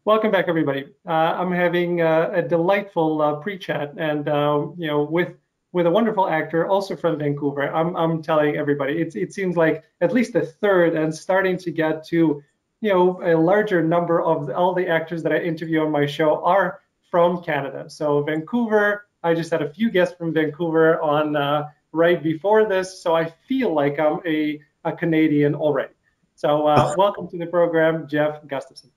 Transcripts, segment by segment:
Welcome back, everybody. I'm having a delightful pre-chat, and with a wonderful actor, also from Vancouver. I'm telling everybody, it seems like at least a third, and starting to get to, a larger number of all the actors that I interview on my show are from Canada. So Vancouver, I just had a few guests from Vancouver on right before this, so I feel like I'm a Canadian already. So welcome to the program, Geoff Gustafson.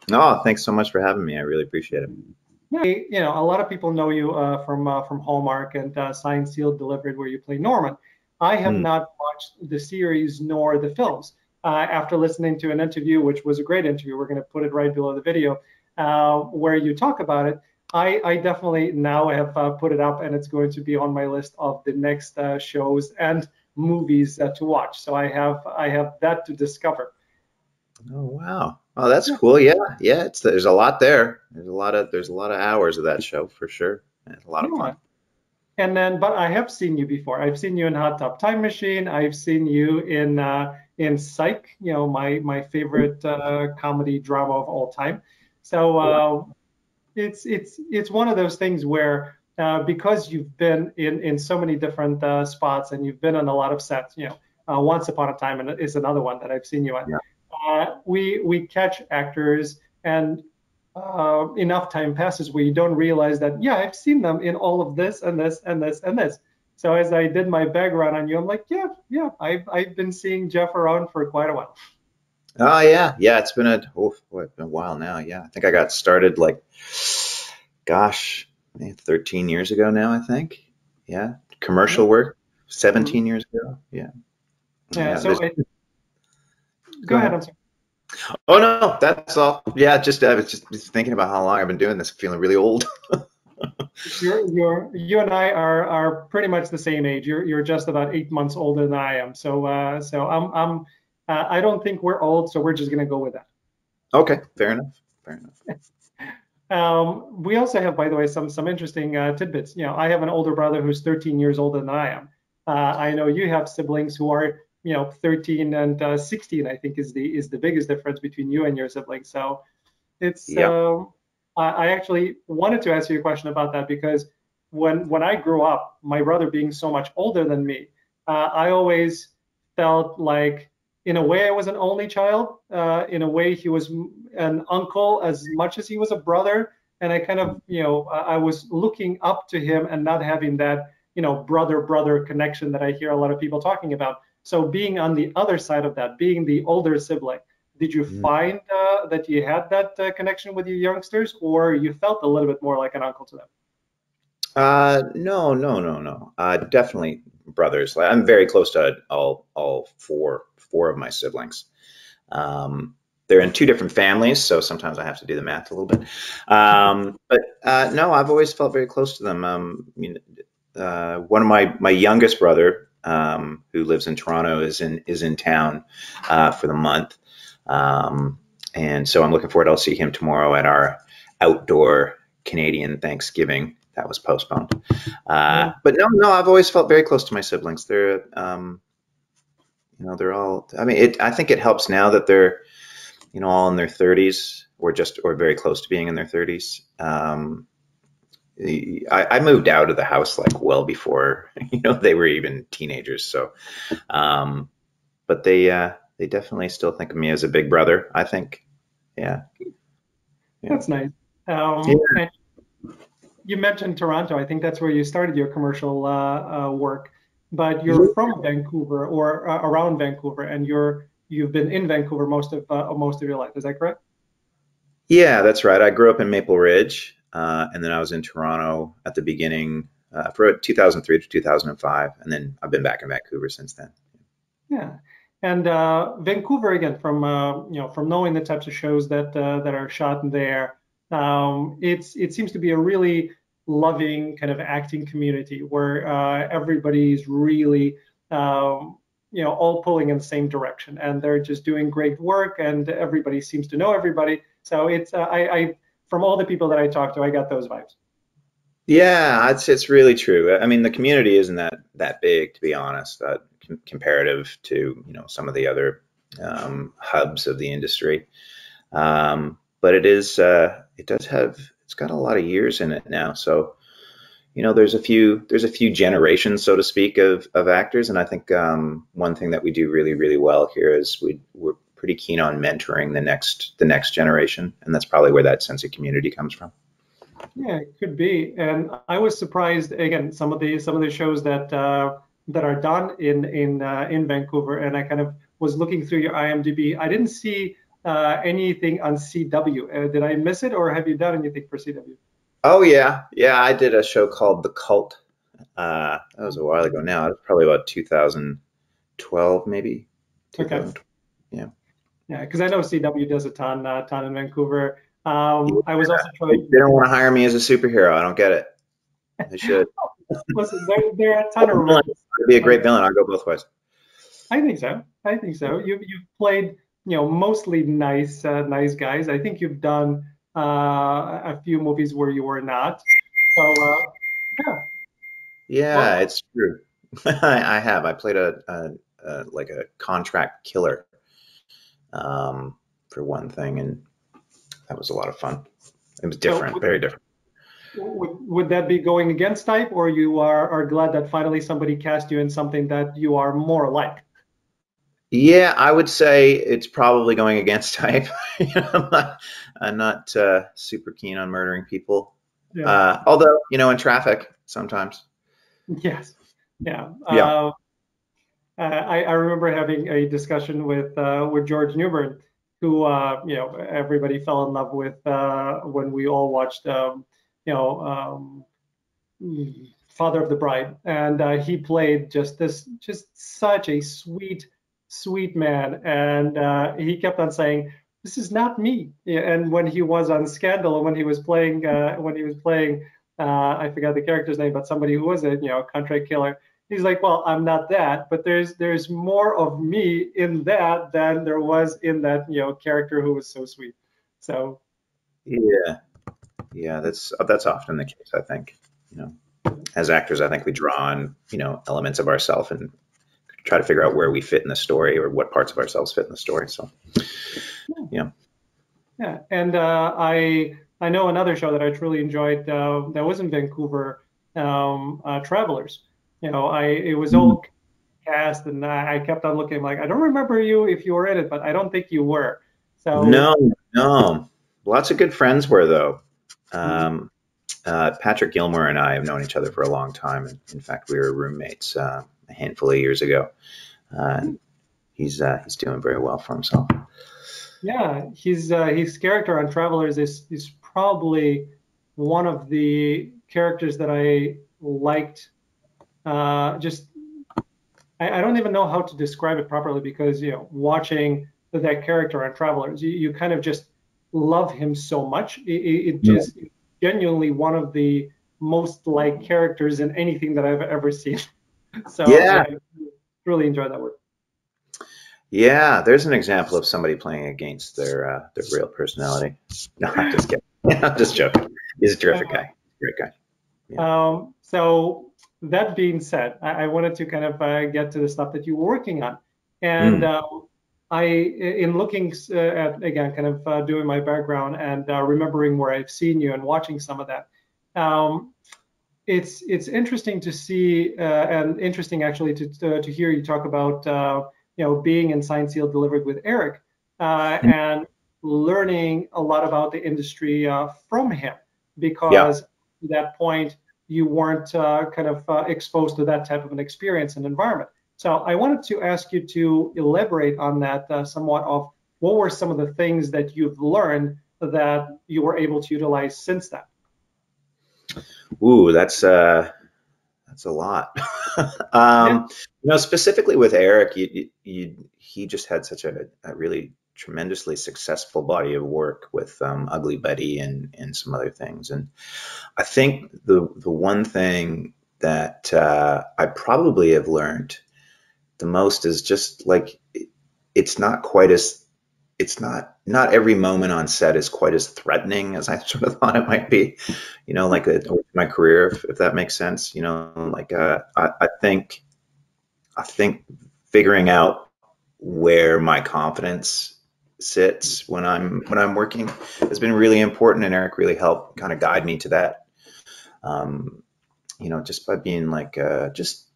No, thanks so much for having me. I really appreciate it. Yeah, a lot of people know you from Hallmark and Signed, Sealed, Delivered, where you play Norman. I have not watched the series nor the films. After listening to an interview, which was a great interview, we're going to put it right below the video, where you talk about it. I definitely now have put it up, and it's going to be on my list of the next shows and movies to watch. So I have that to discover. Oh wow. Oh, that's cool. Yeah, yeah. There's a lot there. There's a lot of hours of that show for sure. It's a lot of Yeah. fun. And then, but I have seen you before. I've seen you in Hot Tub Time Machine. I've seen you in Psych, my favorite comedy drama of all time. So it's one of those things where because you've been in so many different spots and you've been on a lot of sets, Once Upon a Time and is another one that I've seen you on. Yeah. We catch actors and enough time passes where you don't realize that, yeah, I've seen them in all of this and this and this and this. So as I did my background on you, I'm like, yeah, I've been seeing Geoff around for quite a while. Oh yeah, yeah. It's been a while now. Yeah, I think I got started gosh, maybe 13 years ago now. I think. Yeah, Yeah. commercial work, Mhm. 17 years ago. Yeah, Yeah. yeah. So Go go ahead. ahead. I'm sorry. Oh no, that's all. Yeah, I was just thinking about how long I've been doing this, feeling really old. You and I are pretty much the same age. You're just about 8 months older than I am. So I don't think we're old. So we're just gonna go with that. Okay, fair enough. Fair enough. We also have, by the way, some interesting tidbits. I have an older brother who's 13 years older than I am. I know you have siblings who are, 13 and 16. I think is the biggest difference between you and your siblings. So it's Yep. I actually wanted to ask you a question about that because when I grew up, my brother being so much older than me, I always felt like, in a way, I was an only child. In a way, he was an uncle as much as he was a brother, and I kind of, I was looking up to him and not having that, brother-brother connection that I hear a lot of people talking about. So being on the other side of that, being the older sibling, did you Mhm. find that you had that connection with your youngsters, or you felt a little bit more like an uncle to them? No, no, no, no. Definitely brothers. Like, I'm very close to all four of my siblings. They're in two different families, so sometimes I have to do the math a little bit. But no, I've always felt very close to them. One of my youngest brother, who lives in Toronto, is in town for the month, and so I'm looking forward. I'll see him tomorrow at our outdoor Canadian Thanksgiving that was postponed. Yeah. But no, no, I've always felt very close to my siblings. They're all. I mean, I think it helps now that they're, all in their 30s or very close to being in their 30s. I moved out of the house like well before they were even teenagers. So, um, but they definitely still think of me as a big brother, I think. Yeah, yeah, That's nice. yeah, And you mentioned Toronto. I think that's where you started your commercial work, but you're from Vancouver or around Vancouver, and you've been in Vancouver most of your life. Is that correct? yeah. That's right. I grew up in Maple Ridge, and then I was in Toronto at the beginning for 2003 to 2005, and then I've been back in Vancouver since then. Yeah. And Vancouver again, from knowing the types of shows that are shot there, it seems to be a really loving kind of acting community where everybody's really all pulling in the same direction, and they're just doing great work, and everybody seems to know everybody. So it's I from all the people that I talked to, I got those vibes. Yeah, it's really true. I mean, the community isn't that big, to be honest, comparative to some of the other hubs of the industry. but it does have, it's got a lot of years in it now. So, there's a few generations, so to speak, of actors. And I think one thing that we do really, really well here is we're pretty keen on mentoring the next generation. And that's probably where that sense of community comes from. Yeah, it could be. And I was surprised again, some of the shows that are done in Vancouver, and I kind of was looking through your IMDb. I didn't see anything on CW. Did I miss it, or have you done anything for CW? Oh yeah, yeah. I did a show called The Cult. That was a while ago now. It was probably about 2012, maybe Okay. 2012. Yeah. Yeah, because I know CW does a ton in Vancouver. Yeah. I was also trying. They don't want to hire me as a superhero. I don't get it. They should. Listen, there are a ton of roles. I'd be a great villain. I'll go both ways. I think so. I think so. You've played, mostly nice guys. I think you've done a few movies where you were not. So yeah. Yeah, Well, it's true. I have. I played a like a contract killer, for one thing, and that was a lot of fun. It was so different, very different. would that be going against type, or you are glad that finally somebody cast you in something that you are more like? Yeah, I would say it's probably going against type. I'm not super keen on murdering people. Yeah. Although, in traffic sometimes. Yes. Yeah. Yeah. I remember having a discussion with George Newbern, who everybody fell in love with when we all watched you know Father of the Bride, and he played just such a sweet man, and he kept on saying, "This is not me." Yeah, and when he was on Scandal, and when he was playing, I forgot the character's name, but somebody who was a contract killer. He's like, well, I'm not that, but there's more of me in that than there was in that character who was so sweet. So Yeah. Yeah, that's often the case, I think. You know, as actors, I think we draw on, elements of ourselves and try to figure out where we fit in the story or what parts of ourselves fit in the story. So, yeah. yeah, and I know another show that I truly enjoyed that was in Vancouver, Travelers. It was Mm. all cast, and I kept on looking like I don't remember you if you were in it, but I don't think you were. So No, no. Lots of good friends were though. Um, Patrick Gilmore and I have known each other for a long time. In fact, we were roommates a handful of years ago. Uh, he's doing very well for himself. yeah, his character on Travelers is probably one of the characters that I liked. Just I don't even know how to describe it properly because watching that character on Travelers, you kind of just love him so much. It just genuinely one of the most like characters in anything that I've ever seen. So Yeah, I really enjoyed that work. yeah. There's an example of somebody playing against their real personality. No, I'm just kidding. I'm just joking. He's a terrific guy. Great guy. Yeah. So that being said, I wanted to kind of get to the stuff that you were working on, and Mm. in looking at again, kind of doing my background and remembering where I've seen you and watching some of that. Um, it's interesting to see and interesting actually to hear you talk about being in Signed, Sealed, Delivered with Eric and learning a lot about the industry from him Yeah. because at that point you weren't kind of exposed to that type of an experience and environment. So I wanted to ask you to elaborate on that somewhat of what were some of the things that you've learned that you were able to utilize since then. Ooh, that's a lot. Yeah. um, specifically with Eric, he just had such a really tremendously successful body of work with Ugly Betty and some other things. And I think the one thing that I probably have learned the most is just like it's not quite as it's not every moment on set is quite as threatening as I sort of thought it might be, like my career, if that makes sense. Like I think figuring out where my confidence sits when I'm working has been really important, and Eric really helped kind of guide me to that. Just by being like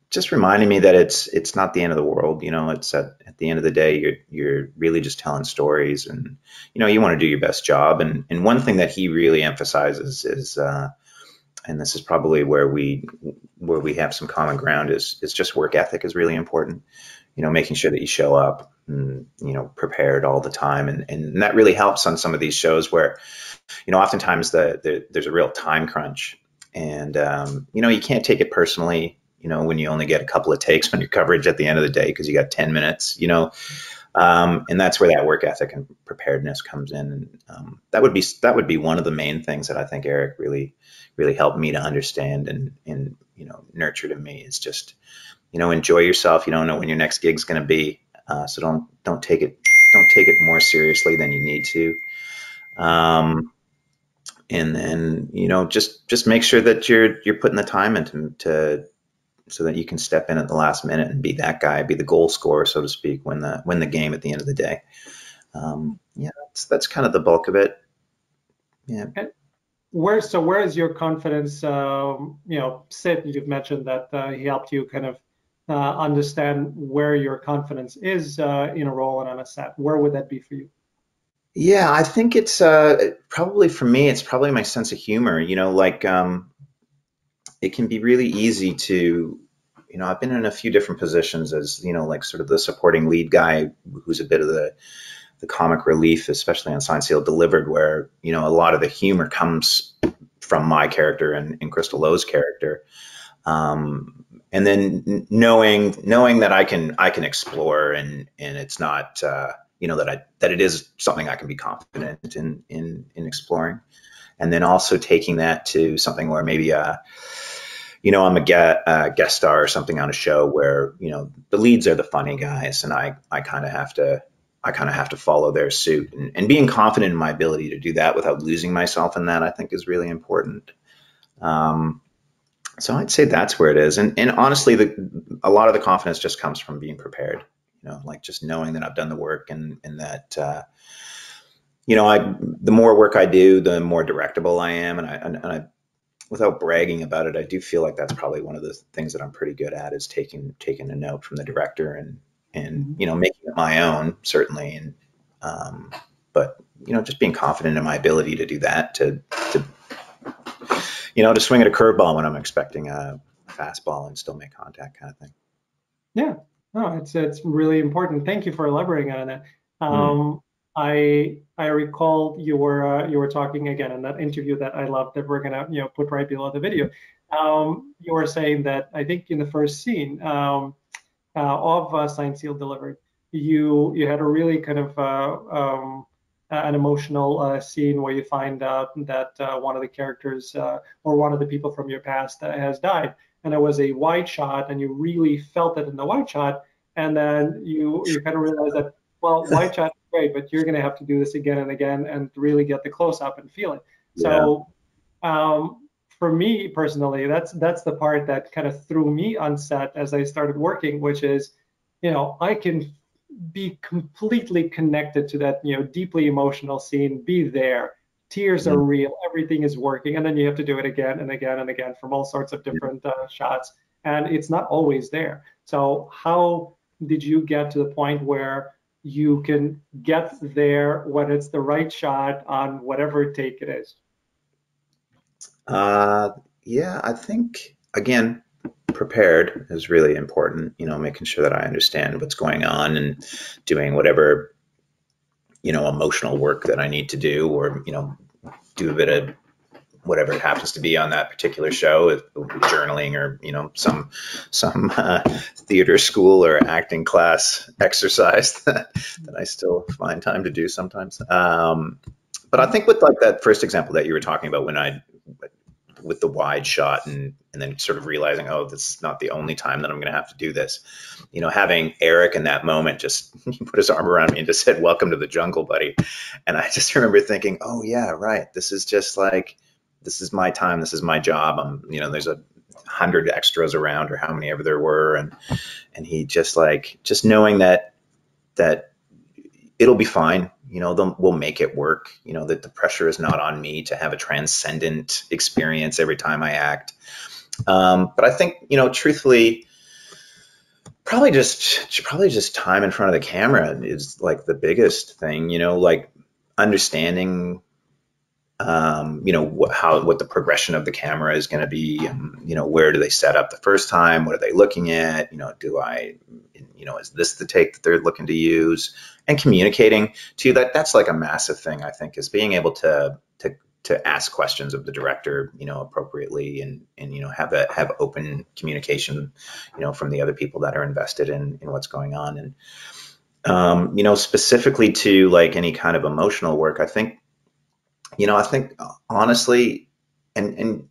just reminding me that it's not the end of the world. It's at the end of the day, you're really just telling stories, and you want to do your best job. And one thing that he really emphasizes is, and this is probably where we have some common ground, is just work ethic is really important. Making sure that you show up and prepared all the time, and that really helps on some of these shows where oftentimes there's a real time crunch, and you can't take it personally. When you only get a couple of takes on your coverage at the end of the day because you got 10 minutes, and that's where that work ethic and preparedness comes in. And that would be one of the main things that I think Eric really, really helped me to understand and nurtured in me, is just, enjoy yourself. You don't know when your next gig's going to be. So don't take it more seriously than you need to. And then, just make sure that you're putting the time into so that you can step in at the last minute and be that guy, be the goal scorer, so to speak, win the game at the end of the day. Yeah, that's kind of the bulk of it. Yeah. And where is your confidence, sit? You've mentioned that he helped you kind of understand where your confidence is in a role and on a set. Where would that be for you? Yeah, I think it's probably for me, it's probably my sense of humor. It can be really easy to, I've been in a few different positions as, like sort of the supporting lead guy who's a bit of the comic relief, especially on Signed, Sealed, Delivered, where, a lot of the humor comes from my character and Crystal Lowe's character. And then knowing that I can explore, and it's not, that it is something I can be confident in exploring. And then also taking that to something where maybe, I'm a guest star or something on a show where, the leads are the funny guys, and I kind of have to follow their suit, and being confident in my ability to do that without losing myself in that, I think is really important. So I'd say that's where it is. And honestly, a lot of the confidence just comes from being prepared, like just knowing that I've done the work, and that, the more work I do, the more directable I am. And I, without bragging about it, I do feel like that's probably one of the things that I'm pretty good at, is taking a note from the director and making it my own, certainly. And, but, just being confident in my ability to do that, to swing at a curveball when I'm expecting a fastball and still make contact, kind of thing. Yeah, no, it's really important. Thank you for elaborating on that. Mm. I recall you were talking again in that interview that I loved, that we're gonna put right below the video. You were saying that, I think in the first scene of Signed, Sealed, Delivered, you had a really kind of an emotional scene where you find out that one of the characters or one of the people from your past has died, and it was a wide shot, and you really felt it in the wide shot, and then you kind of realize that, well, wide shot is great, but you're going to have to do this again and again and really get the close up and feel it. Yeah. So for me personally, that's the part that kind of threw me on set as I started working, which is, I can be completely connected to that, deeply emotional scene, be there. Tears are real, everything is working, and then you have to do it again and again and again from all sorts of different shots, and it's not always there. So how did you get to the point where you can get there when it's the right shot on whatever take it is? Yeah, I think, again, prepared is really important, making sure that I understand what's going on and doing whatever, emotional work that I need to do, or, do a bit of whatever it happens to be on that particular show, journaling, or, some theater school or acting class exercise that I still find time to do sometimes. But I think with like that first example that you were talking about, with the wide shot, and then sort of realizing, oh, this is not the only time that I'm going to have to do this. Having Eric in that moment just he put his arm around me and just said, "Welcome to the jungle, buddy." And I just remember thinking, oh yeah, right. This is just like, this is my time. This is my job. There's 100 extras around, or how many ever there were. And he just knowing that it'll be fine. we'll make it work. That the pressure is not on me to have a transcendent experience every time I act. But I think, truthfully, probably just time in front of the camera is like the biggest thing, like understanding, what the progression of the camera is going to be. Where do they set up the first time? What are they looking at? Is this the take that they're looking to use? And communicating to that's like a massive thing, I think, is being able to ask questions of the director, appropriately, and have open communication, from the other people that are invested in what's going on. And, specifically to like any kind of emotional work, I think honestly, and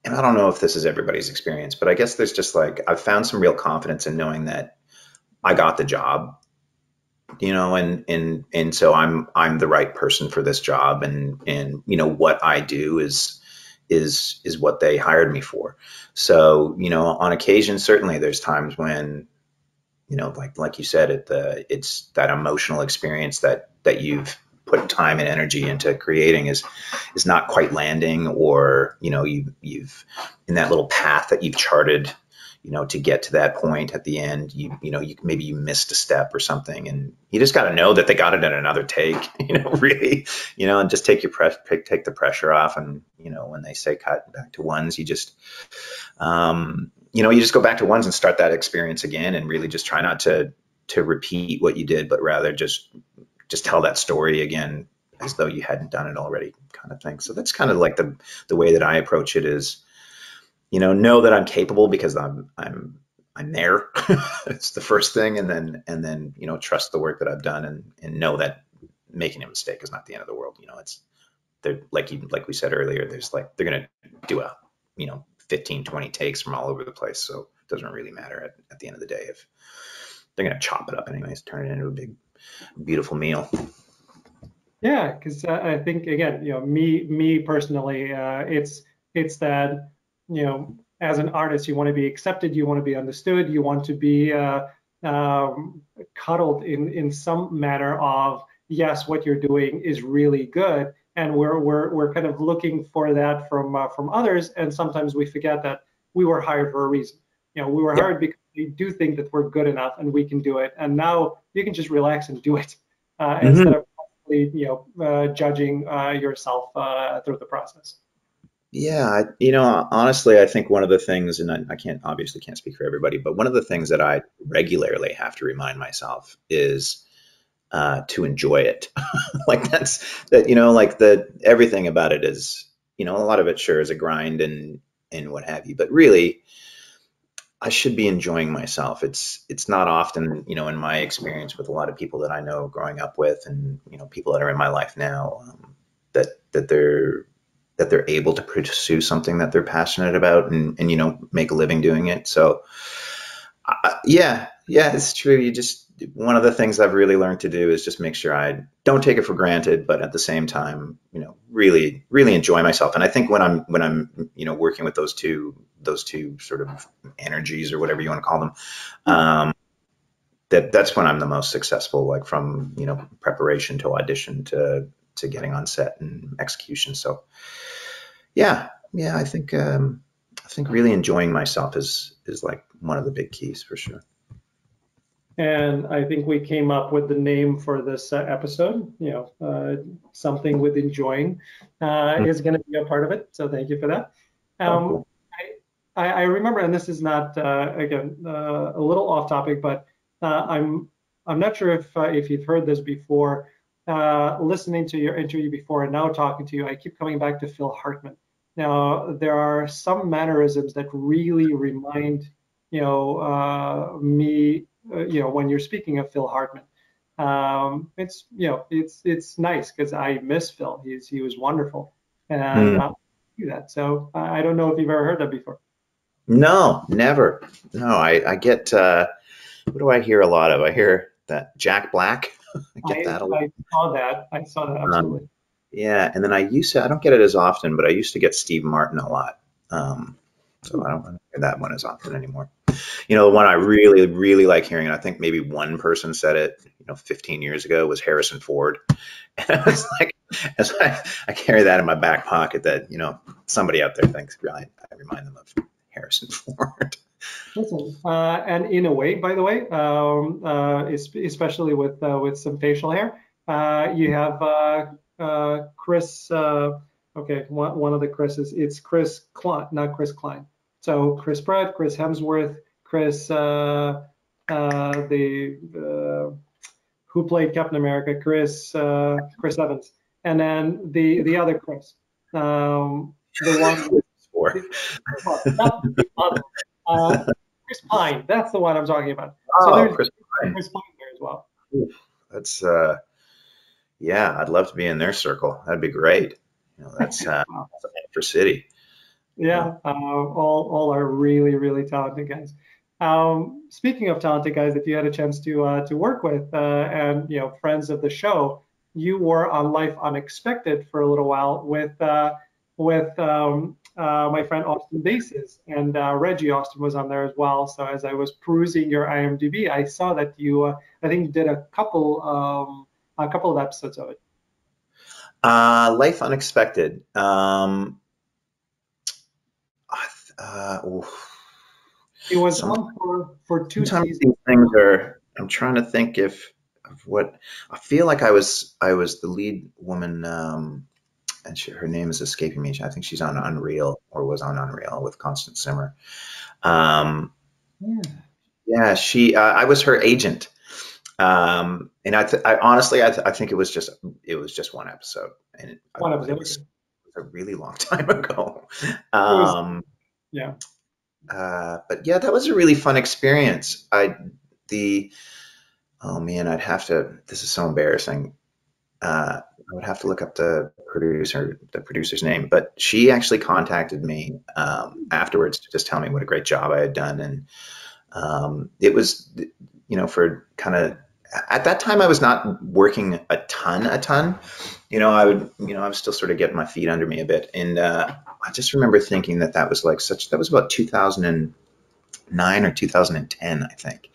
I don't know if this is everybody's experience, but I guess there's just like, I've found some real confidence in knowing that I got the job, and so I'm the right person for this job, and what I do is what they hired me for. So, on occasion, certainly there's times when, like you said, it's that emotional experience that you've put time and energy into creating is not quite landing, or you've in that little path that you've charted, to get to that point at the end, maybe you missed a step or something, and you just got to know that they got it in another take, really, and just take the pressure off. And when they say cut back to ones, you just you just go back to ones and start that experience again, and really just try not to repeat what you did, but rather just tell that story again as though you hadn't done it already, kind of thing. So that's kind of like the way that I approach it is, know that I'm capable because I'm there. It's the first thing. And then, trust the work that I've done, and know that making a mistake is not the end of the world. It's like we said earlier, they're going to do 15, 20 takes from all over the place. So it doesn't really matter at the end of the day if they're going to chop it up anyways, turn it into a big, beautiful meal. Yeah, because I think again, me personally, it's that, as an artist, you want to be accepted, you want to be understood, you want to be cuddled in some manner of, yes, what you're doing is really good, and we're kind of looking for that from others, and sometimes we forget that we were hired for a reason. We were hired because we do think that we're good enough and we can do it, and now you can just relax and do it, instead of judging yourself through the process. Yeah, honestly, I think one of the things, and I obviously can't speak for everybody, but one of the things that I regularly have to remind myself is to enjoy it. Like everything about it is, a lot of it sure is a grind and what have you, but really, I should be enjoying myself. It's not often, in my experience with a lot of people that I know growing up with, and people that are in my life now, that they're able to pursue something that they're passionate about, and make a living doing it. So yeah, it's true. One of the things I've really learned to do is just make sure I don't take it for granted, but at the same time, really, really enjoy myself. And I think when I'm working with those two sort of energies, or whatever you want to call them, that's when I'm the most successful, like from, preparation to audition to getting on set and execution. So yeah, I think really enjoying myself is like one of the big keys for sure. And I think we came up with the name for this episode. Something with enjoying is going to be a part of it. So thank you for that. Cool. I remember, and this is not again a little off topic, but I'm not sure if you've heard this before. Listening to your interview before and now talking to you, I keep coming back to Phil Hartman. Now there are some mannerisms that really remind me. When you're speaking of Phil Hartman, it's nice because I miss Phil. He was wonderful, and do that. So I don't know if you've ever heard that before. No, never. No, I get. What do I hear a lot of? I hear that Jack Black. I get that a lot. I saw that absolutely. Yeah, and then I don't get it as often, but I used to get Steve Martin a lot. So I don't hear that one as often anymore. The one I really, really like hearing, and I think maybe one person said it, 15 years ago was Harrison Ford. And I was like, as I carry that in my back pocket, that somebody out there thinks I remind them of Harrison Ford. Listen, and in a way, by the way, especially with some facial hair, you have Chris. Okay, one of the Chris's. It's Chris Klein, not Chris Klein. So Chris Pratt, Chris Hemsworth, Chris, the who played Captain America, Chris Evans, and then the other Chris, the one with Chris Pine. That's the one I'm talking about. So Oh, there's Chris Pine. Chris Pine there as well. That's yeah, I'd love to be in their circle. That'd be great. That's for city. Yeah, all are really, really talented guys. Speaking of talented guys that you had a chance to work with, and friends of the show, you were on Life Unexpected for a little while with my friend Austin Bases, and Reggie Austin was on there as well. So as I was perusing your IMDb, I saw that I think you did a couple of episodes of it. Life Unexpected. It was on for 2 seasons. These things are. I'm trying to think of what I feel like. I was the lead woman, and her name is escaping me. I think she's on Unreal, or was on Unreal with Constance Zimmer. Yeah, she. I was her agent, and I honestly, I think it was just one episode, and it was a really long time ago. Yeah. But yeah, that was a really fun experience. Oh man, I'd have to. This is so embarrassing. I would have to look up the producer's name, but she actually contacted me afterwards to just tell me what a great job I had done, and it was, for kind of. At that time, I was not working a ton. I was still sort of getting my feet under me a bit, and I just remember thinking that was that was about 2009 or 2010, I think.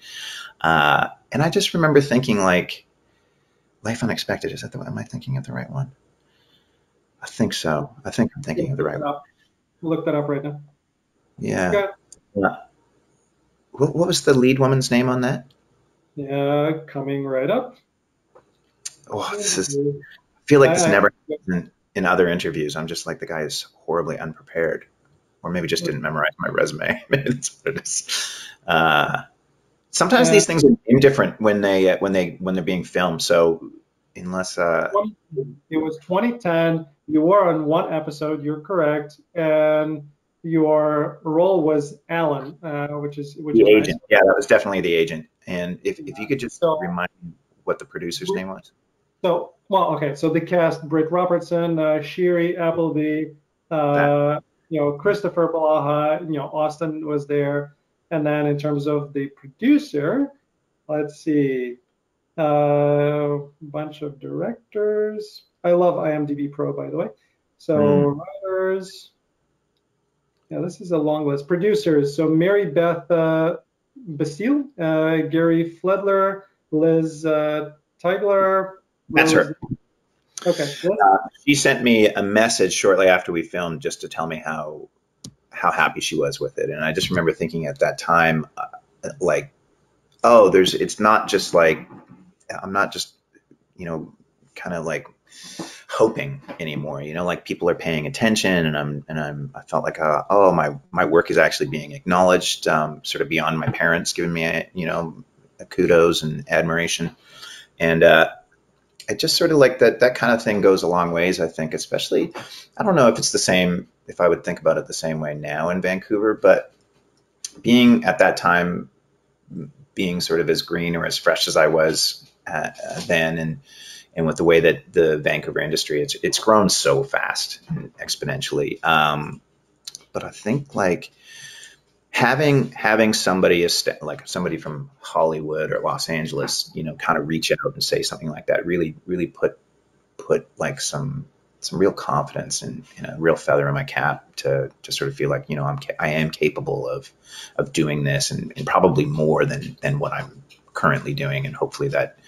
And I just remember thinking, like, Life Unexpected, is that am I thinking of the right one? I think so. I think I'm thinking of the right one. Look that up right now. Yeah. What was the lead woman's name on that? Yeah, coming right up. Oh, I feel like this never happened in other interviews. I'm just like, the guy is horribly unprepared, or maybe just didn't memorize my resume. Maybe that's what it is. Sometimes these things are different when they're being filmed. So unless it was 2010, you were on one episode. You're correct, and your role was Alan, which is the agent. Nice. Yeah, that was definitely the agent. And if you could just remind me what the producer's name was. So, okay. So the cast: Britt Robertson, Shiri Appleby, Christopher Balaha, Austin was there. And then in terms of the producer, let's see, bunch of directors. I love IMDb Pro, by the way. So writers. Yeah, this is a long list. Producers: so Mary Beth Basile, Gary Fledler, Liz Tigler. That's her. Okay. She sent me a message shortly after we filmed just to tell me how happy she was with it, and I just remember thinking at that time, it's not just like, I'm not just kind of like hoping anymore, like people are paying attention, and I felt like my work is actually being acknowledged, sort of beyond my parents giving me kudos and admiration, and I just sort of like that kind of thing goes a long ways, I think. Especially, I don't know if it's the same, if I would think about it the same way now in Vancouver, but being at that time, being sort of as green or as fresh as I was then, and with the way that the Vancouver industry, it's grown so fast and exponentially. But I think like having somebody like somebody from Hollywood or Los Angeles, kind of reach out and say something like that really put like some real confidence and a real feather in my cap to sort of feel like, I am capable of doing this and probably more than what I'm currently doing. And hopefully that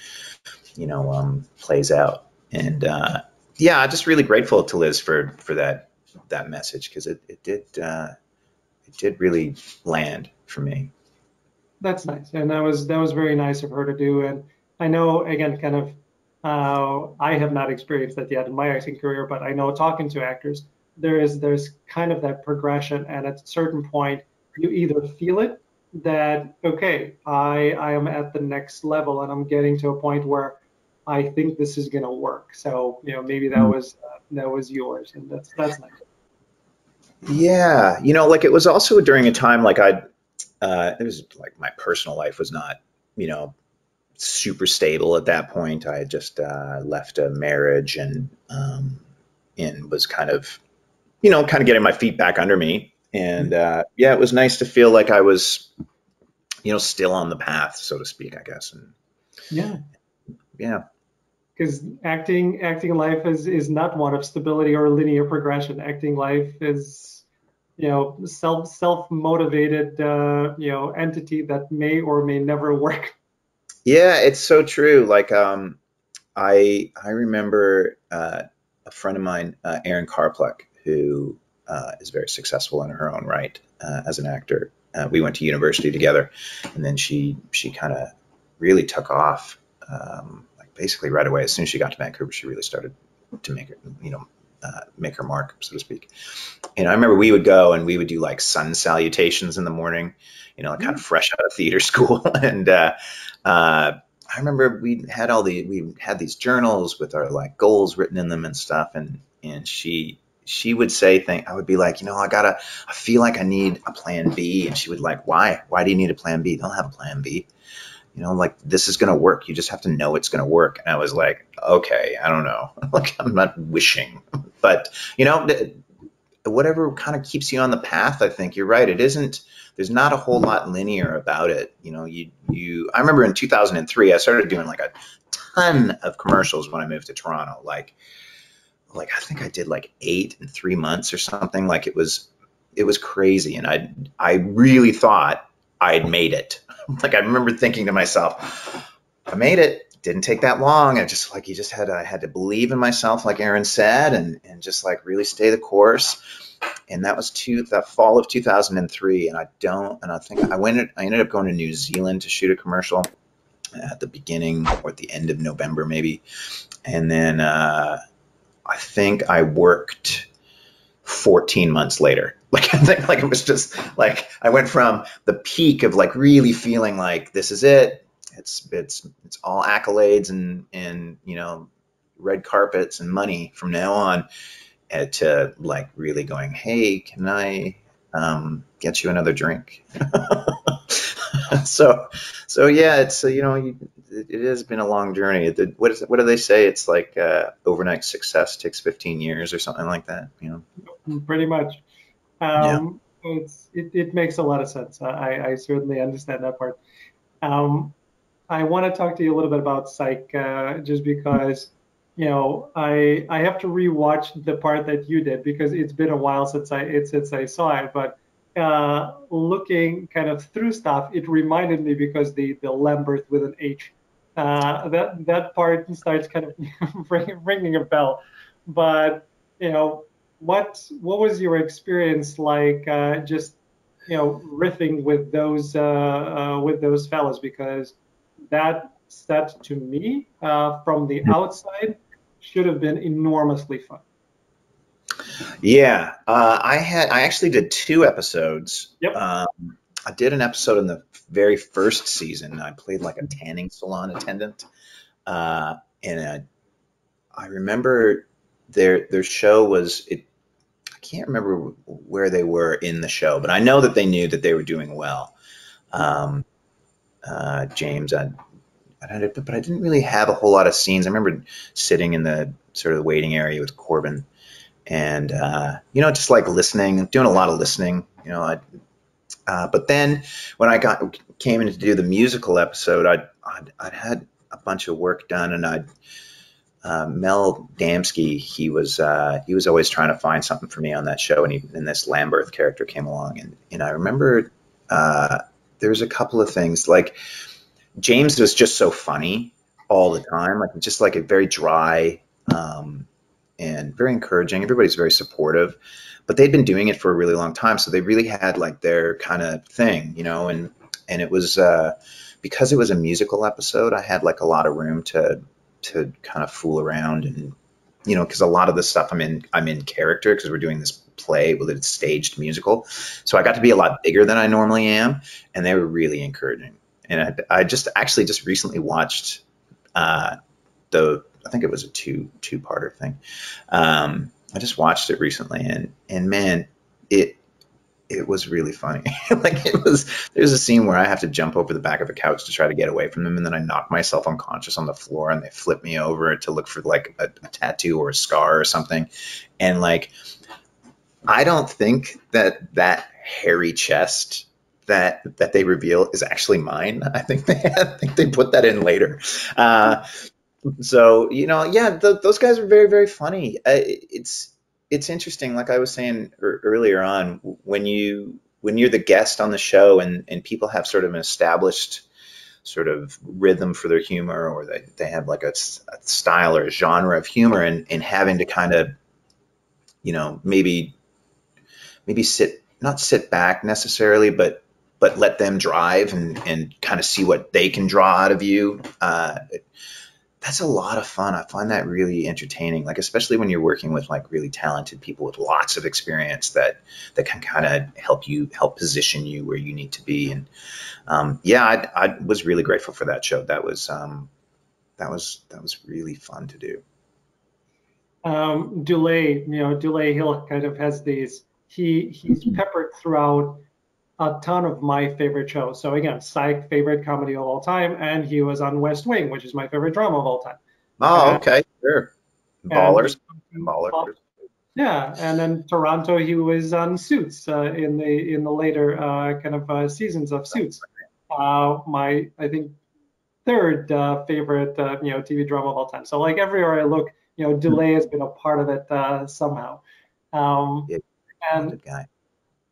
plays out. And yeah, I'm just really grateful to Liz for that message, because it did really land for me. That's nice, and that was very nice of her to do. And I know, again, kind of, I have not experienced that yet in my acting career, but I know talking to actors, there's kind of that progression, and at a certain point, you either feel it that okay, I am at the next level, and I'm getting to a point where I think this is gonna work. So maybe that was yours, and that's nice. Yeah, like it was also during a time like it was like my personal life was not, you know, super stable at that point. I had just left a marriage, and was kind of, getting my feet back under me. And yeah, it was nice to feel like I was, still on the path, so to speak, I guess. And Yeah. yeah, Because acting life is not one of stability or linear progression. Acting life is self motivated entity that may or may never work. yeah, it's so true. Like I remember a friend of mine, Erin Karplek, who is very successful in her own right as an actor. We went to university together, and then she kind of really took off, like basically right away. As soon as she got to Vancouver, she really started to make her mark, so to speak. And I remember we would go and we would do like sun salutations in the morning, like kind of fresh out of theater school. And I remember we had these journals with our like goals written in them and stuff. And she would say things. I would be like, I feel like I need a plan B. And she would like, why? Why do you need a plan B? Don't have a plan B. Like this is going to work. You just have to know it's going to work. And I was like, okay, I don't know. Like I'm not wishing, but whatever kind of keeps you on the path, I think you're right. It isn't, there's not a whole lot linear about it. I remember in 2003, I started doing like a ton of commercials when I moved to Toronto. Like I think I did like 8 in 3 months or something. Like it was crazy. And I really thought I'd made it. Like I remember thinking to myself, I made it. Didn't take that long. I had to believe in myself, like Aaron said, and just like really stay the course. And that was that fall of 2003. And I think I ended up going to New Zealand to shoot a commercial at the beginning or at the end of November, maybe. And then I think I worked 14 months later. Like I think like it was just like I went from the peak of like really feeling like this is it. It's all accolades and red carpets and money from now on, to like really going, hey, can I get you another drink? so yeah, it's it has been a long journey. What do they say? It's like overnight success takes 15 years or something like that. Pretty much. Yeah. It makes a lot of sense. I certainly understand that part. Um, I want to talk to you a little bit about Psych, just because, I have to rewatch the part that you did because it's been a while since I saw it. But looking kind of through stuff, it reminded me because the Lambert with an H, that part starts kind of ringing a bell. But what was your experience like? Just riffing with those fellas, because that set to me from the outside should have been enormously fun. Yeah, I actually did 2 episodes. Yep. I did an episode in the very first season. I played like a tanning salon attendant, and I remember their show was it. I can't remember where they were in the show, but I know that they knew that they were doing well. James, but I didn't really have a whole lot of scenes. I remember sitting in the sort of the waiting area with Corbin, and just like listening, doing a lot of listening. But then when I came in to do the musical episode, I'd had a bunch of work done, and Mel Damsky, he was always trying to find something for me on that show, and this Lambert character came along, and I remember there was a couple of things like James was just so funny all the time, like just like a very dry, and very encouraging. Everybody's very supportive, but they'd been doing it for a really long time, so they really had like their kind of thing, and it was because it was a musical episode. I had like a lot of room to kind of fool around, and because a lot of the stuff I'm in character because we're doing this play with a staged musical, so I got to be a lot bigger than I normally am, and they were really encouraging. And I just actually just recently watched I think it was a two-parter thing. I just watched it recently, and man, it was really funny. Like there's a scene where I have to jump over the back of a couch to try to get away from them, and then I knock myself unconscious on the floor, and they flip me over to look for like a tattoo or a scar or something. And like, I don't think that hairy chest that they reveal is actually mine. I think they put that in later. So yeah, those guys are very, very funny. It's interesting. Like I was saying earlier on, when you're the guest on the show, and people have sort of an established sort of rhythm for their humor, or they have like a style or a genre of humor, and having to kind of maybe not sit back necessarily, but let them drive and kind of see what they can draw out of you. That's a lot of fun. I find that really entertaining, like especially when you're working with like really talented people with lots of experience that can kind of help position you where you need to be. And yeah, I was really grateful for that show. That was really fun to do. Dulé Hill kind of has these. He's peppered throughout a ton of my favorite shows. So again, Psych, favorite comedy of all time, and he was on West Wing, which is my favorite drama of all time. Oh, okay, sure. And Ballers. yeah, and then Toronto, he was on Suits in the later kind of seasons of Suits. I think third favorite TV drama of all time. So like everywhere I look, Delay has been a part of it somehow. Yeah, And good guy.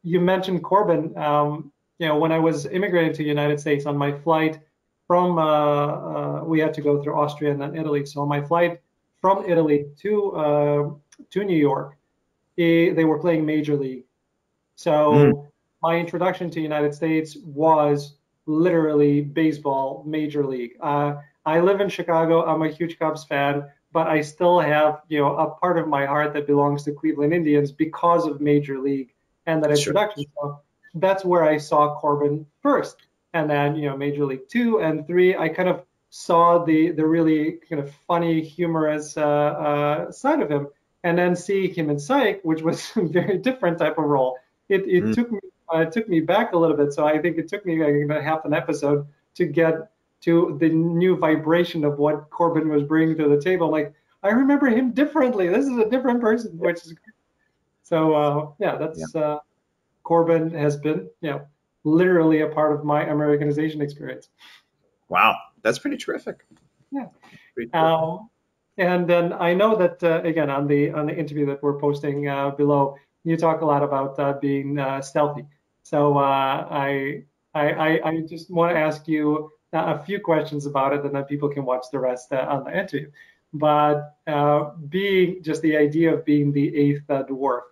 you mentioned Corbin. When I was immigrating to the United States on my flight from, we had to go through Austria and then Italy. So on my flight from Italy to New York, they were playing Major League. So my introduction to the United States was literally baseball, Major League. I live in Chicago. I'm a huge Cubs fan, but I still have a part of my heart that belongs to Cleveland Indians because of Major League and that introduction. Sure. So that's where I saw Corbin first. And then, Major League 2 and 3, I kind of saw the really kind of funny, humorous side of him. And then seeing him in Psych, which was a very different type of role, it took me back a little bit. So I think it took me like about half an episode to get to the new vibration of what Corbin was bringing to the table. Like, I remember him differently. This is a different person, which is great. So that's Corbin has been literally a part of my Americanization experience. Wow, that's pretty terrific. Yeah. Pretty terrific. And then I know that again on the interview that we're posting below, you talk a lot about being stealthy. So I just want to ask you a few questions about it, and then people can watch the rest on the interview. But being just the idea of being the eighth dwarf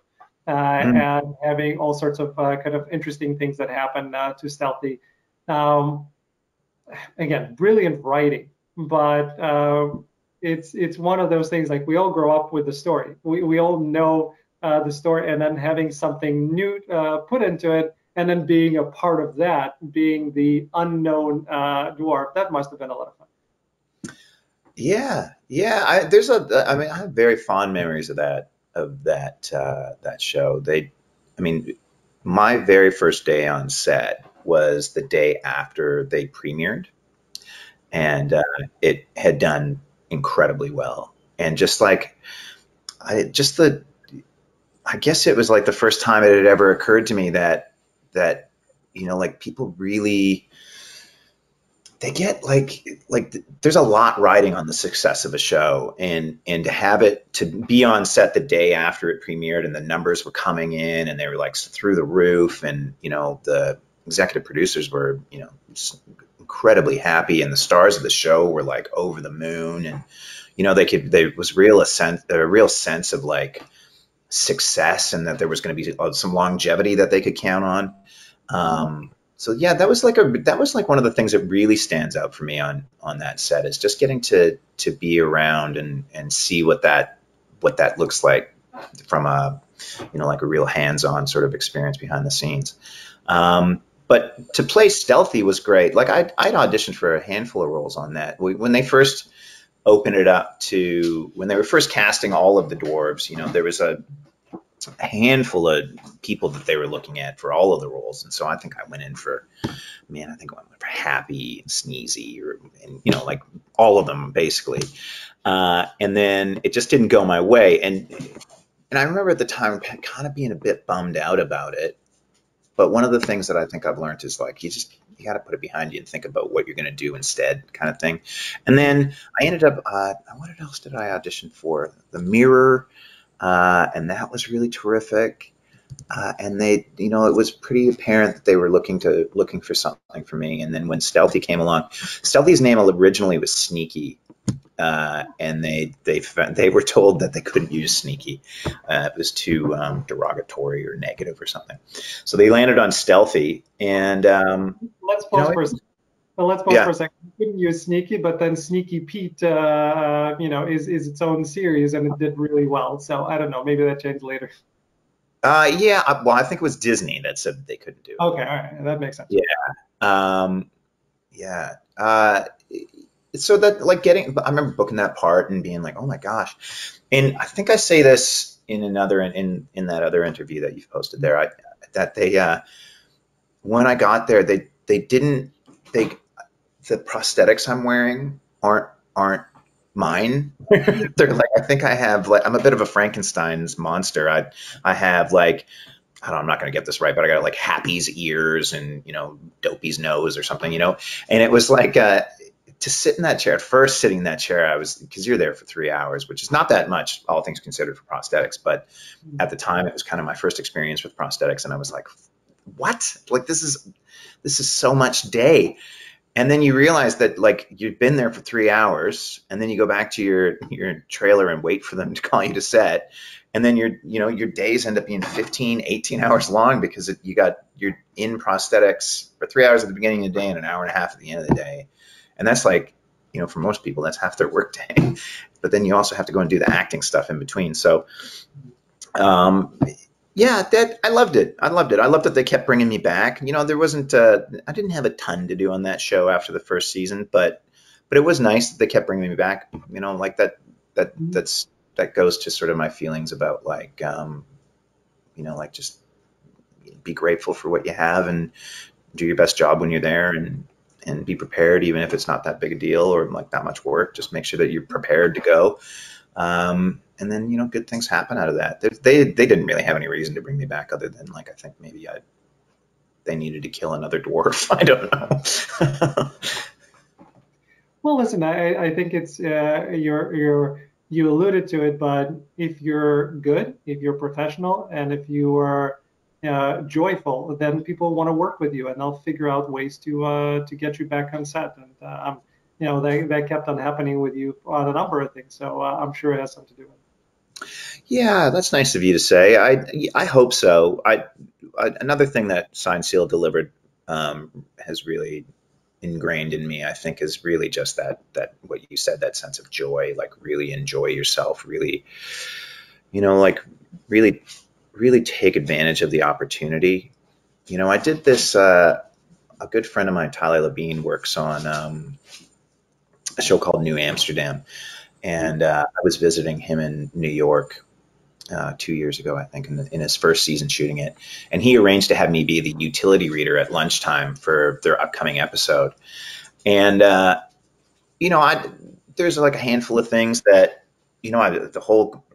and having all sorts of kind of interesting things that happen to Stealthy. Again, brilliant writing, but it's one of those things like we all grow up with the story. We all know the story, and then having something new put into it, and then being a part of that, being the unknown dwarf, that must have been a lot of fun. Yeah. I have very fond memories of that show. My very first day on set was the day after they premiered, and it had done incredibly well. And just like, I guess it was like the first time it had ever occurred to me that like people really, they get like there's a lot riding on the success of a show, and to have it to be on set the day after it premiered and the numbers were coming in and they were like through the roof, and the executive producers were just incredibly happy, and the stars of the show were like over the moon, and there was a real sense of like success, and that there was going to be some longevity that they could count on. So yeah, that was like one of the things that really stands out for me on that set, is just getting to be around and see what that looks like from a like a real hands-on sort of experience behind the scenes. But to play Stealthy was great. Like I'd auditioned for a handful of roles on that. When they first opened it up to, when they were first casting all of the dwarves, there was a handful of people that they were looking at for all of the roles. And so I think I went in for, I think I went for Happy and Sneezy, and like all of them basically. And then it just didn't go my way. And I remember at the time kind of being a bit bummed out about it. But one of the things that I think I've learned is like, you got to put it behind you and think about what you're going to do instead, kind of thing. And then I ended up, what else did I audition for? The Mirror, and that was really terrific. And they, it was pretty apparent that they were looking for something for me. And then when Stealthy came along, Stealthy's name originally was Sneaky. And they were told that they couldn't use Sneaky. It was too derogatory or negative or something. So they landed on Stealthy. And let's pause for a second. Let's pause for a second. You couldn't use Sneaky, but then Sneaky Pete, is its own series, and it did really well. So I don't know. Maybe that changed later. Yeah. Well, I think it was Disney that said they couldn't do it. Okay, all right, that makes sense. Yeah. Yeah. So that like I remember booking that part and being like, oh my gosh. And I think I say this in that other interview that you've posted there, that they, when I got there, the prosthetics I'm wearing aren't mine. They're like, I think I have like, I'm a bit of a Frankenstein's monster. I have like, I don't know, I'm not going to get this right, but I got like Happy's ears and, Dopey's nose or something, and it was like, to sit in that chair, sitting in that chair, because you're there for 3 hours, which is not that much, all things considered, for prosthetics. But at the time, it was kind of my first experience with prosthetics. And I was like, what? Like, this is so much day. And then you realize that like you've been there for 3 hours, and then you go back to your trailer and wait for them to call you to set. And then your days end up being 15, 18 hours long, because you're in prosthetics for 3 hours at the beginning of the day and an hour and a half at the end of the day. And that's like, for most people, that's half their work day. But then you also have to go and do the acting stuff in between. So, yeah, I loved it. I loved that they kept bringing me back. There wasn't, I didn't have a ton to do on that show after the first season, but it was nice that they kept bringing me back. Like that goes to sort of my feelings about like, like just be grateful for what you have and do your best job when you're there, and be prepared, even if it's not that big a deal or like that much work. Just make sure that you're prepared to go. And then, good things happen out of that. They didn't really have any reason to bring me back, other than like, I think maybe they needed to kill another dwarf. I don't know. Well, listen, I think it's you alluded to it, but if you're good, if you're professional, and if you are joyful, then people want to work with you, and they'll figure out ways to get you back on set. And that kept on happening with you on a number of things. So I'm sure it has something to do with it. Yeah, that's nice of you to say. I hope so. Another thing that Signed, Sealed, Delivered has really ingrained in me, I think, is really just that what you said, that sense of joy, like really enjoy yourself, really, like really take advantage of the opportunity. I did this, a good friend of mine, Tyler Labine, works on a show called New Amsterdam. And I was visiting him in New York 2 years ago, I think, in his first season shooting it. And he arranged to have me be the utility reader at lunchtime for their upcoming episode. And, there's like a handful of things that,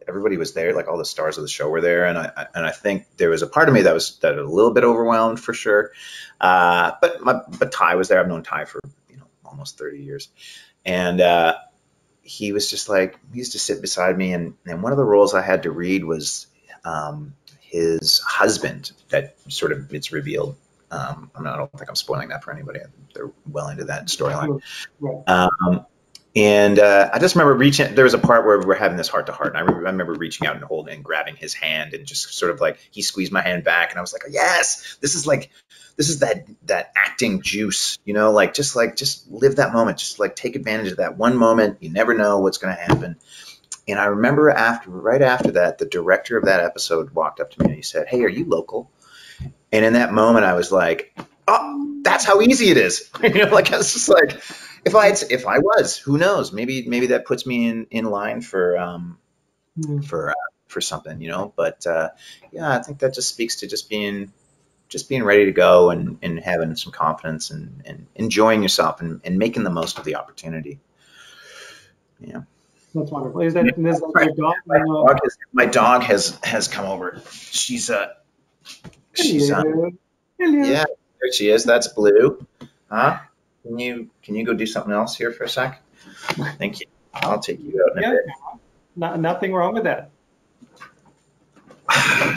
everybody was there, like all the stars of the show were there. And I think there was a part of me that was a little bit overwhelmed, for sure. But Ty was there. I've known Ty for, almost 30 years. And, he was just like, he used to sit beside me, and one of the roles I had to read was his husband, that sort of, it's revealed I don't think I'm spoiling that for anybody. They're well into that storyline. Right. And I just remember there was a part where we're having this heart to heart. And I remember reaching out and holding and grabbing his hand and just sort of like, he squeezed my hand back and I was like, yes, this is that acting juice, just live that moment. Just like take advantage of that one moment. You never know what's going to happen. And I remember right after that, the director of that episode walked up to me and he said, "Hey, are you local?" And in that moment, I was like, "Oh, that's how easy it is." I was just like, if I was, who knows? Maybe that puts me in line for something. But yeah, I think that just speaks to just being ready to go and having some confidence and enjoying yourself and making the most of the opportunity. Yeah. That's wonderful. Is that your dog? My dog has come over. She's Hello. yeah, there she is. That's Blue. Huh? Can you go do something else here for a sec? Thank you. I'll take you out in a bit. Nothing wrong with that.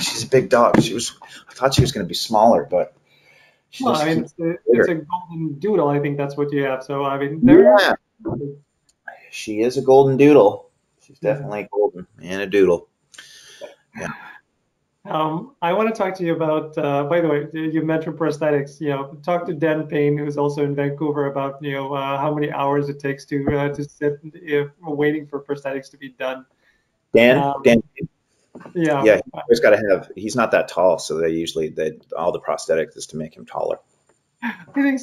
She's a big dog. I thought she was going to be smaller, but it's a golden doodle. I think that's what you have. So yeah. She is a golden doodle. She's definitely golden and a doodle. Yeah. I want to talk to you about, by the way, you mentioned prosthetics. Talk to Dan Payne, who's also in Vancouver, about how many hours it takes to sit waiting for prosthetics to be done. Dan. Yeah. Yeah. He's not that tall, so all the prosthetics is to make him taller. I think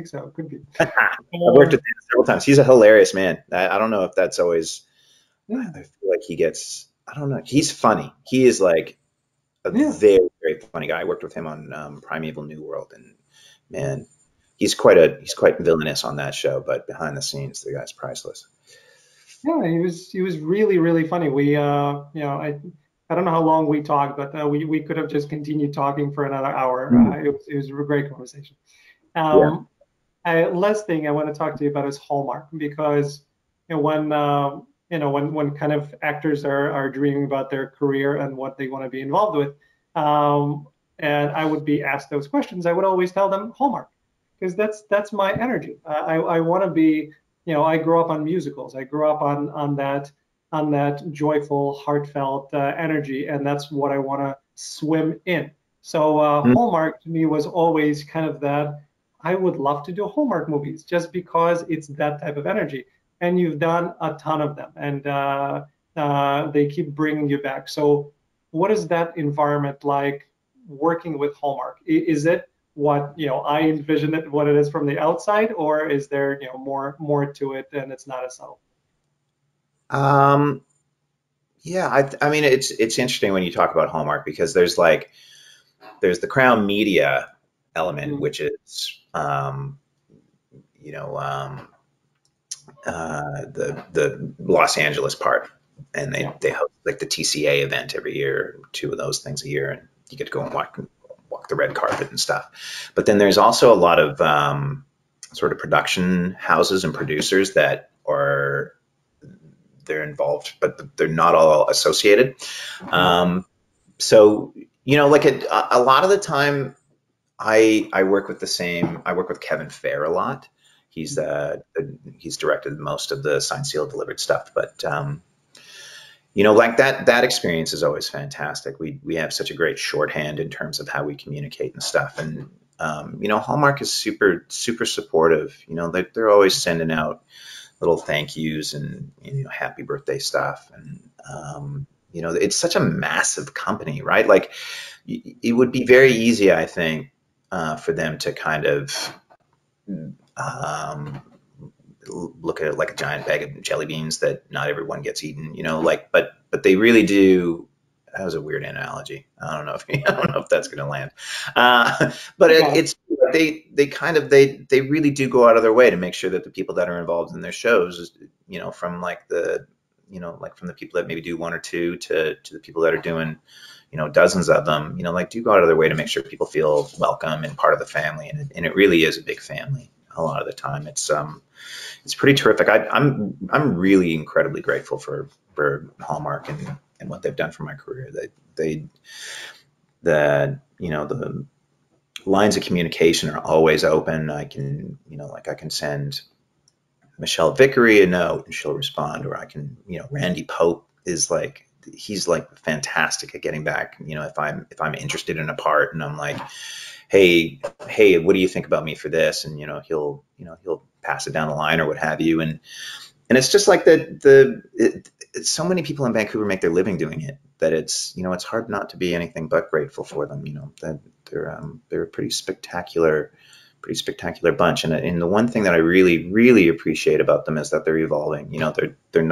so. Could be. I've worked with him several times. He's a hilarious man. I don't know if that's always. I feel like he gets. I don't know. He's funny. He is like a very, very funny guy. I worked with him on Primeval New World, and man, he's quite villainous on that show. But behind the scenes, the guy's priceless. Yeah, he was really, really funny. We I don't know how long we talked, but we could have just continued talking for another hour. It was a great conversation. Last thing I want to talk to you about is Hallmark, because when kind of actors are dreaming about their career and what they want to be involved with, and I would be asked those questions, I would always tell them Hallmark, because that's my energy. I want to be, I grew up on musicals. I grew up on that joyful, heartfelt energy, and that's what I want to swim in. So Hallmark to me was always kind of that. I would love to do Hallmark movies just because it's that type of energy. And you've done a ton of them, and they keep bringing you back. So what is that environment like working with Hallmark? Is it what I envision it, what it is from the outside, or is there more to it and it's not as subtle? Yeah, I mean it's interesting when you talk about Hallmark, because there's the Crown Media element, which is the Los Angeles part, and they host like the TCA event every year, 2 of those things a year, and you get to go and walk the red carpet and stuff. But then there's also a lot of sort of production houses and producers that they're involved, but they're not all associated. So like a lot of the time, I work with Kevin Fair a lot. He's directed most of the Signed, Sealed, Delivered stuff, but like that experience is always fantastic. We have such a great shorthand in terms of how we communicate and stuff, and Hallmark is super, super supportive. They're always sending out little thank yous and happy birthday stuff, and it's such a massive company, right? Like it would be very easy, I think, for them to kind of look at it like a giant bag of jelly beans that not everyone gets eaten, but they really do. That was a weird analogy. I don't know if that's going to land. But it's they really do go out of their way to make sure that the people that are involved in their shows, from from the people that maybe do 1 or 2 to the people that are doing, dozens of them, do go out of their way to make sure people feel welcome and part of the family. And it really is a big family a lot of the time. It's pretty terrific. I'm really incredibly grateful for Hallmark and what they've done for my career. The lines of communication are always open. I can, like I can send Michelle Vickery a note and she'll respond, or I can, Randy Pope is like, he's like fantastic at getting back. If I'm interested in a part and I'm like, hey, what do you think about me for this? And, he'll pass it down the line or what have you. And it's just like so many people in Vancouver make their living doing it, that it's, it's hard not to be anything but grateful for them. That they're a pretty spectacular bunch. And the one thing that I really, really appreciate about them is that they're evolving. They're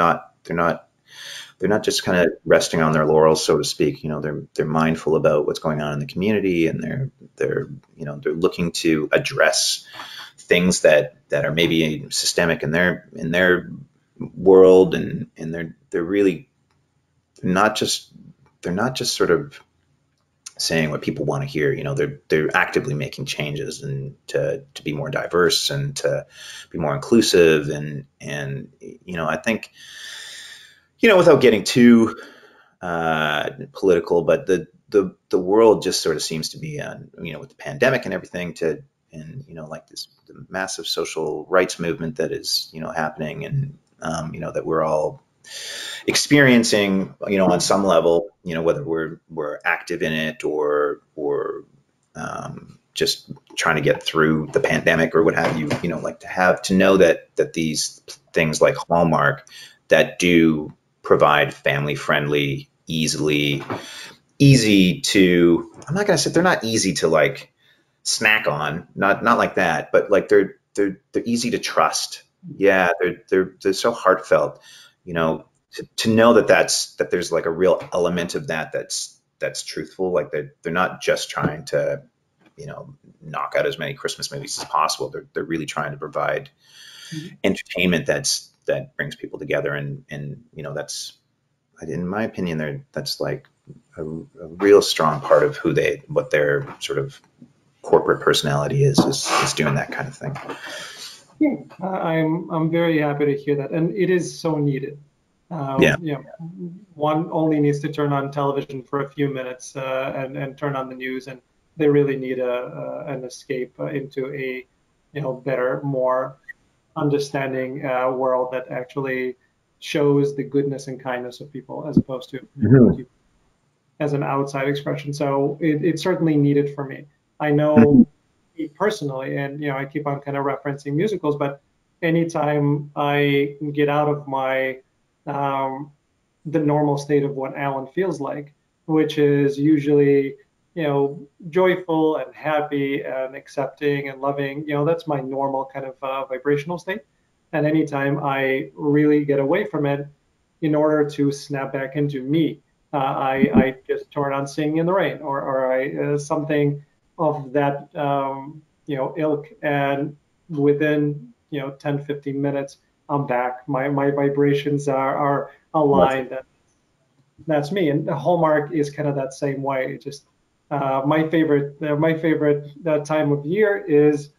not just kind of resting on their laurels, so to speak. They're mindful about what's going on in the community, and they're looking to address things that are maybe systemic in their world, and they're really not just sort of saying what people want to hear. They're actively making changes and to be more diverse and to be more inclusive, and I think, without getting too political, but the world just sort of seems to be on, with the pandemic and everything, like the massive social rights movement that is, happening, and that we're all experiencing, on some level, whether we're active in it or just trying to get through the pandemic or what have you, like to know that these things like Hallmark that do provide family friendly, easy to, I'm not going to say they're not easy to like snack on, not like that, but like they're easy to trust. Yeah. They're so heartfelt, to know that there's like a real element of that's truthful. Like they're not just trying to, knock out as many Christmas movies as possible. They're really trying to provide entertainment that brings people together. And that's, in my opinion, that's like a real strong part of what their sort of corporate personality is doing that kind of thing. Yeah, I'm very happy to hear that, and it is so needed. One only needs to turn on television for a few minutes and turn on the news, and they really need an escape into a better, more understanding world that actually shows the goodness and kindness of people, as opposed to as an outside expression. So it's certainly needed for me. I know me personally, and I keep on kind of referencing musicals, but anytime I get out of my the normal state of what Alan feels like, which is usually joyful and happy and accepting and loving, that's my normal kind of vibrational state. And anytime I really get away from it, in order to snap back into me, I just turn on Singing in the Rain, or I something of that ilk, and within 10-15 minutes I'm back. My vibrations are aligned. That's me. And Hallmark is kind of that same way. Just my favorite time of year is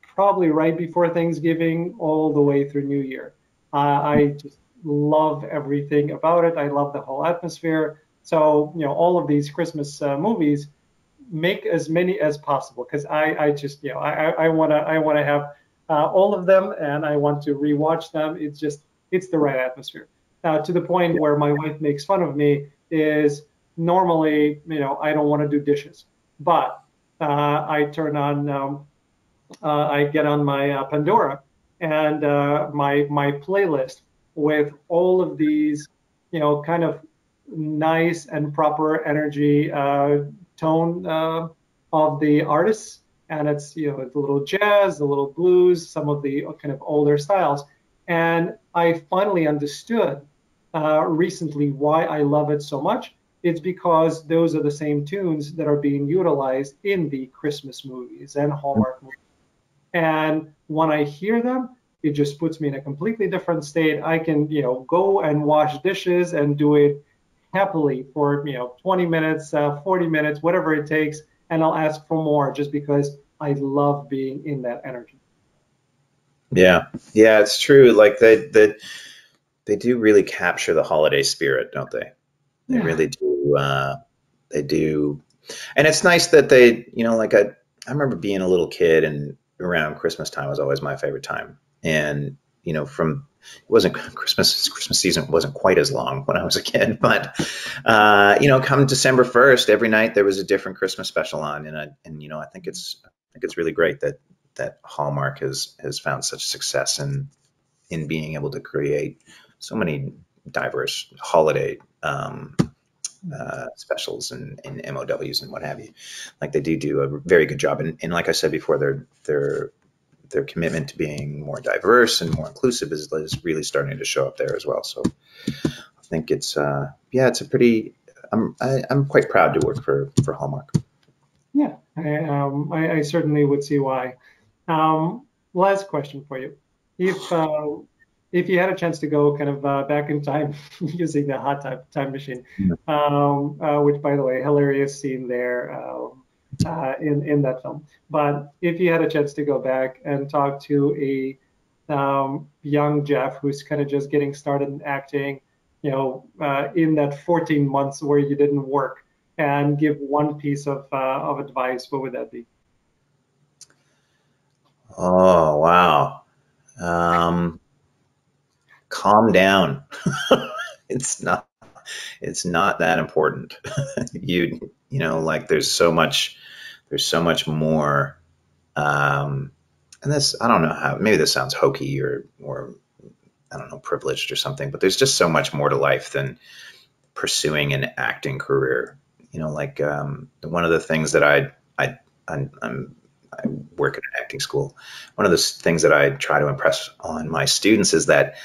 probably right before Thanksgiving all the way through New Year. I just love everything about it. I love the whole atmosphere. So all of these Christmas movies, make as many as possible, because I just I want to have all of them, and I want to rewatch them. It's the right atmosphere. To the point where my wife makes fun of me is, normally I don't want to do dishes, but I turn on I get on my Pandora and my playlist with all of these kind of nice and proper energy tone of the artists, and it's it's a little jazz, a little blues, some of the kind of older styles. And I finally understood recently why I love it so much. It's because those are the same tunes that are being utilized in the Christmas movies and Hallmark movies. And when I hear them, it just puts me in a completely different state. I can go and wash dishes and do it happily for 20 minutes, 40 minutes, whatever it takes, and I'll ask for more, just because I love being in that energy. Yeah, it's true. Like they do really capture the holiday spirit, don't they? They really do. They do, and it's nice that they, I remember being a little kid, and around Christmas time was always my favorite time. And from it wasn't Christmas season wasn't quite as long when I was a kid, but come December 1st, every night there was a different Christmas special on, I think it's really great that Hallmark has found such success in being able to create so many diverse holiday specials and MOWs and what have you. Like they do a very good job, and like I said before, their commitment to being more diverse and more inclusive is really starting to show up there as well. So I think it's it's a pretty. I'm quite proud to work for Hallmark. Yeah, I certainly would see why. Last question for you. If if you had a chance to go kind of back in time using the hot time machine, which by the way, hilarious scene there in that film. But if you had a chance to go back and talk to a young Geoff who's kind of just getting started in acting, in that 14 months where you didn't work, and give one piece of advice, what would that be? Oh wow. Um, Calm down. it's not it's not that important. Like there's so much more. And this, I don't know how, maybe this sounds hokey or I don't know, privileged or something, but there's just so much more to life than pursuing an acting career. One of the things that I work at an acting school. One of the things that I try to impress on my students is that,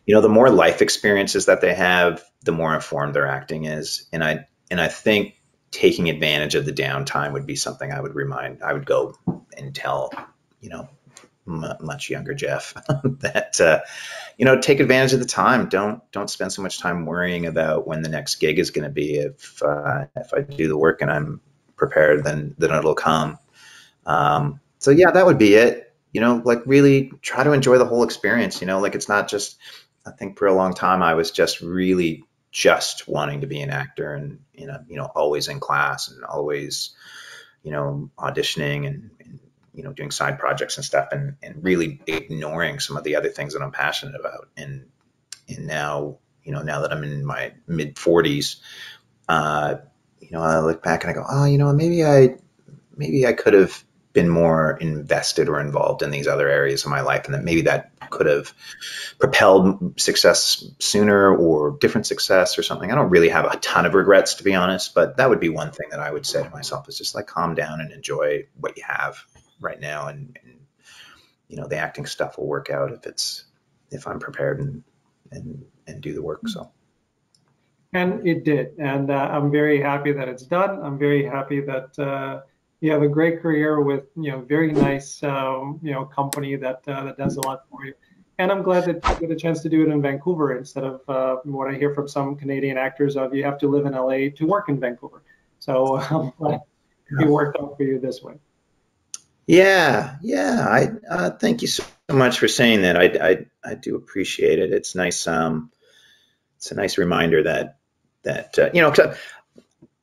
the more life experiences that they have, the more informed their acting is. And I think taking advantage of the downtime would be something I would go and tell, much younger Geoff that, take advantage of the time. Don't spend so much time worrying about when the next gig is going to be. If I do the work and I'm prepared, then it'll come. So yeah, that would be it. Like really try to enjoy the whole experience. Like it's not just, I think for a long time I was just really just wanting to be an actor and, always in class and always, auditioning and doing side projects and stuff and really ignoring some of the other things that I'm passionate about. And now, now that I'm in my mid 40s, I look back and I go, oh, maybe I could have been more invested or involved in these other areas of my life, and that maybe that could have propelled success sooner or different success or something. I don't really have a ton of regrets, to be honest, but that would be one thing that I would say to myself is just like calm down and enjoy what you have right now, and the acting stuff will work out if I'm prepared and do the work. So. And it did, and I'm very happy that it's done. I'm very happy that you have a great career with very nice company that does a lot for you. And I'm glad that you get a chance to do it in Vancouver instead of what I hear from some Canadian actors of you have to live in LA to work in Vancouver. So I'm glad it worked out for you this way. Yeah. I thank you so much for saying that. I do appreciate it. It's nice. It's a nice reminder that 'cause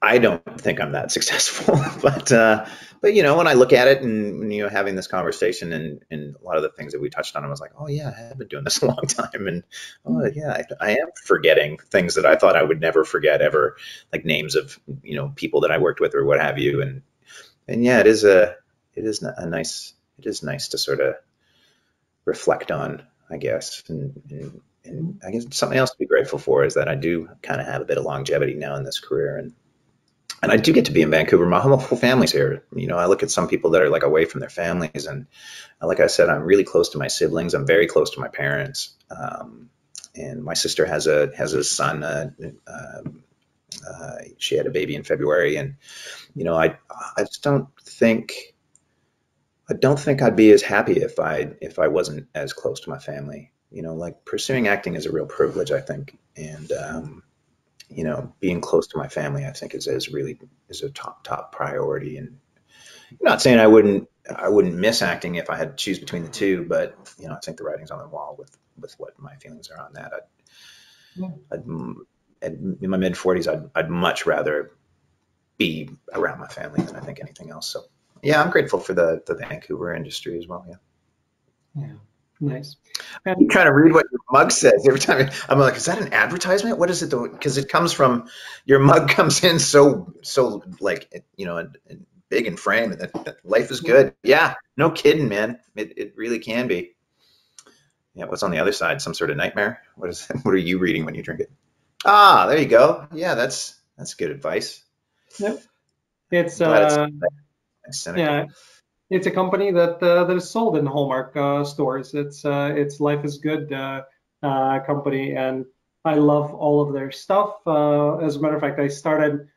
I don't think I'm that successful, but when I look at it and having this conversation and a lot of the things that we touched on, I was like, oh yeah, I have been doing this a long time, and oh yeah, I am forgetting things that I thought I would never forget ever, like names of people that I worked with or what have you, and yeah, it is nice to sort of reflect on, I guess, and I guess something else to be grateful for is that I do kind of have a bit of longevity now in this career, and I do get to be in Vancouver. My whole family's here. I look at some people that are like away from their families, and like I said, I'm really close to my siblings. I'm very close to my parents, and my sister has a son. She had a baby in February, and I just I don't think I'd be as happy if I wasn't as close to my family. Like pursuing acting is a real privilege, I think, and being close to my family, I think is a top priority. And I'm not saying I wouldn't miss acting if I had to choose between the two, but I think the writing's on the wall with what my feelings are on that. In my mid 40s, I'd much rather be around my family than I think anything else. So Yeah, I'm grateful for the Vancouver industry as well. Yeah. Yeah, nice. I'm And trying to read what your mug says every time. I'm like, is that an advertisement? What is it? Because it comes from your mug comes in so like big in frame, and that life is good. Yeah, no kidding, man. It really can be. Yeah, what's on the other side? Some sort of nightmare? What is? What are you reading when you drink it? Ah, there you go. Yeah, that's good advice. yep, it's I'm glad it's cynical. yeah, it's a company that is sold in Hallmark stores. It's Life is Good company, and I love all of their stuff. As a matter of fact, I started.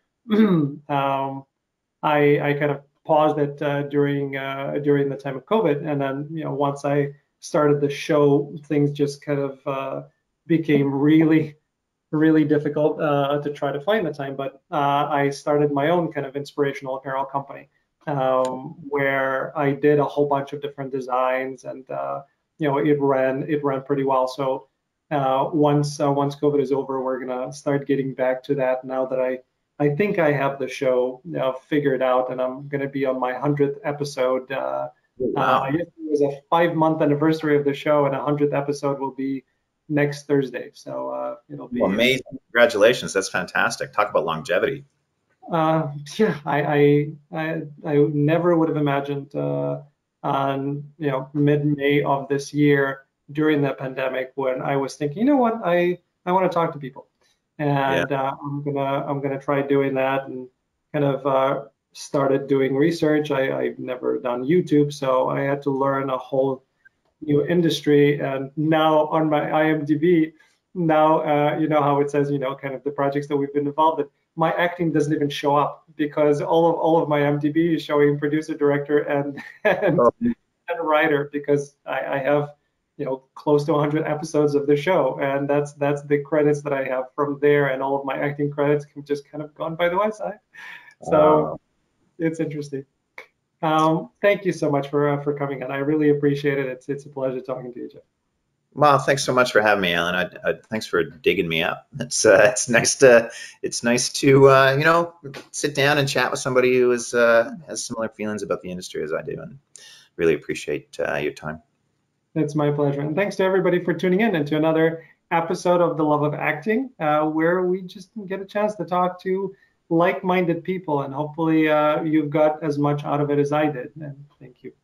I kind of paused it during the time of COVID, and then once I started the show, things just kind of became really difficult to try to find the time. But I started my own kind of inspirational apparel company where I did a whole bunch of different designs, and it ran pretty well. So once COVID is over, we're gonna start getting back to that. Now that I think I have the show figured out, and I'm gonna be on my 100th episode. I Wow. guess it was a 5-month anniversary of the show, and a 100th episode will be next Thursday. So it'll Well, be amazing. Congratulations. That's fantastic. Talk about longevity. yeah. I never would have imagined on mid-May of this year during the pandemic when I was thinking, what, I want to talk to people, Yeah. and I'm gonna try doing that, and kind of started doing research. I've never done YouTube, so I had to learn a whole new industry. And now on my IMDb, now you know how it says, kind of the projects that we've been involved in. My acting doesn't even show up because all of my IMDb is showing producer, director, and and, Oh, and writer, because I have close to 100 episodes of the show, and that's the credits that I have from there, and all of my acting credits have just kind of gone by the wayside. So wow. it's interesting. Thank you so much for coming on. I really appreciate it. It's a pleasure talking to you, Jeff. Well, thanks so much for having me, Alan. Thanks for digging me up. It's nice to sit down and chat with somebody who has similar feelings about the industry as I do, and really appreciate your time. It's my pleasure. And thanks to everybody for tuning in into another episode of The Love of Acting, where we just get a chance to talk to like-minded people. And hopefully you've got as much out of it as I did. And thank you.